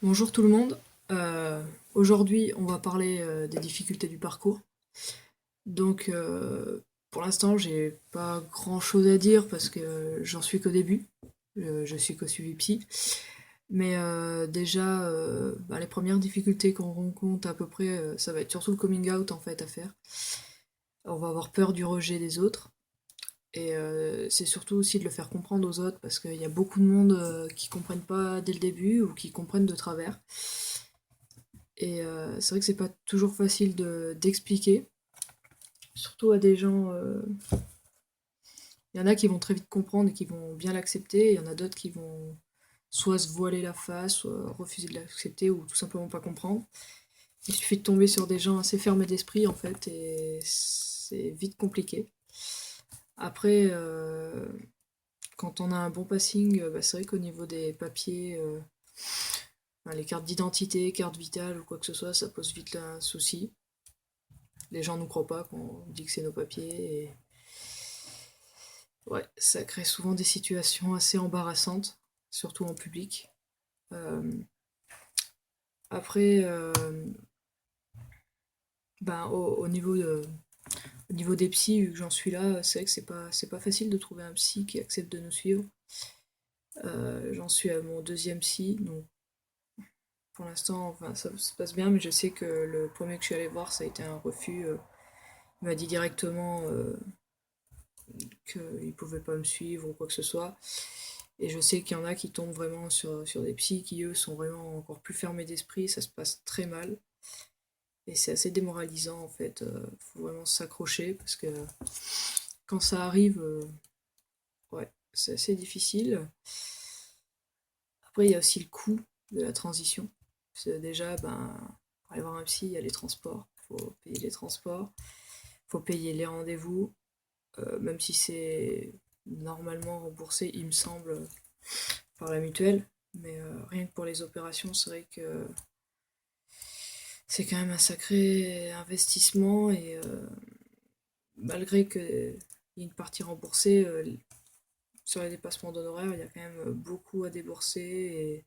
Bonjour tout le monde. Aujourd'hui, on va parler des difficultés du parcours. Donc, pour l'instant, j'ai pas grand-chose à dire parce que j'en suis qu'au début. Je suis qu'au suivi psy. Mais déjà, les premières difficultés qu'on rencontre à peu près, ça va être surtout le coming out en fait à faire. On va avoir peur du rejet des autres. Et c'est surtout aussi de le faire comprendre aux autres parce qu'il y a beaucoup de monde qui comprennent pas dès le début ou qui comprennent de travers. Et c'est vrai que c'est pas toujours facile d'expliquer, surtout à des gens. Il y en a qui vont très vite comprendre et qui vont bien l'accepter, et il y en a d'autres qui vont soit se voiler la face, soit refuser de l'accepter ou tout simplement pas comprendre. Il suffit de tomber sur des gens assez fermés d'esprit en fait, et c'est vite compliqué. Après, quand on a un bon passing, c'est vrai qu'au niveau des papiers, les cartes d'identité, cartes vitales ou quoi que ce soit, ça pose vite un souci. Les gens nous croient pas quand on dit que c'est nos papiers. Et ouais, ça crée souvent des situations assez embarrassantes, surtout en public. Euh, Après, au niveau des psys, vu que j'en suis là, c'est vrai que c'est pas facile de trouver un psy qui accepte de nous suivre. J'en suis à mon deuxième psy, donc pour l'instant, enfin, ça se passe bien, mais je sais que le premier que je suis allée voir, ça a été un refus. Il m'a dit directement qu'il pouvait pas me suivre ou quoi que ce soit. Et je sais qu'il y en a qui tombent vraiment sur des psys qui, eux, sont vraiment encore plus fermés d'esprit, ça se passe très mal. Et c'est assez démoralisant, en fait. Faut vraiment s'accrocher, parce que quand ça arrive, ouais, c'est assez difficile. Après, il y a aussi le coût de la transition. Parce que déjà, pour aller voir un psy, il y a les transports. Faut payer les transports, faut payer les rendez-vous, même si c'est normalement remboursé, il me semble, par la mutuelle. Mais rien que pour les opérations, c'est vrai que c'est quand même un sacré investissement. Et malgré qu'il y ait une partie remboursée, sur les dépassements d'honoraires, il y a quand même beaucoup à débourser.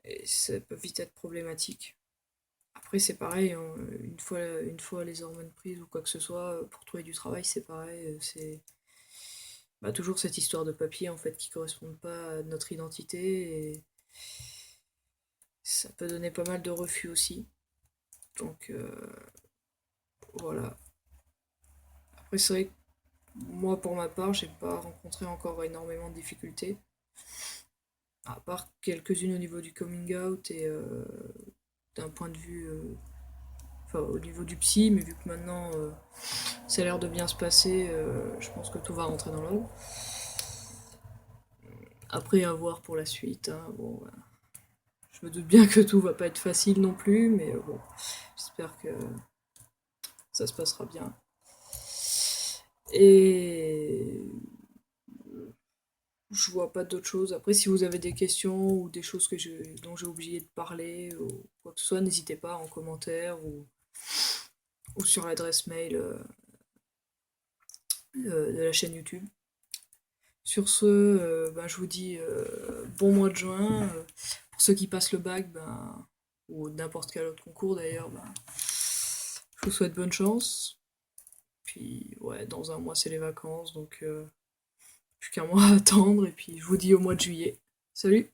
Et ça peut vite être problématique. Après, c'est pareil, hein, une fois les hormones prises ou quoi que ce soit, pour trouver du travail, c'est pareil. C'est toujours cette histoire de papier en fait qui correspondent pas à notre identité. Et ça peut donner pas mal de refus aussi. Donc voilà. Après, c'est vrai que moi, pour ma part, j'ai pas rencontré encore énormément de difficultés. À part quelques-unes au niveau du coming out et d'un point de vue. Enfin, au niveau du psy, mais vu que maintenant ça a l'air de bien se passer, je pense que tout va rentrer dans l'ordre. Après, à voir pour la suite, hein. Bon, je me doute bien que tout va pas être facile non plus, mais bon, j'espère que ça se passera bien. Et je vois pas d'autres choses. Après, si vous avez des questions ou des choses dont j'ai oublié de parler ou quoi que ce soit, n'hésitez pas en commentaire ou sur l'adresse mail de la chaîne YouTube. Sur ce, je vous dis bon mois de juin. Pour ceux qui passent le bac, ou n'importe quel autre concours d'ailleurs, je vous souhaite bonne chance. Puis ouais, dans un mois c'est les vacances, donc plus qu'un mois à attendre. Et puis je vous dis au mois de juillet. Salut!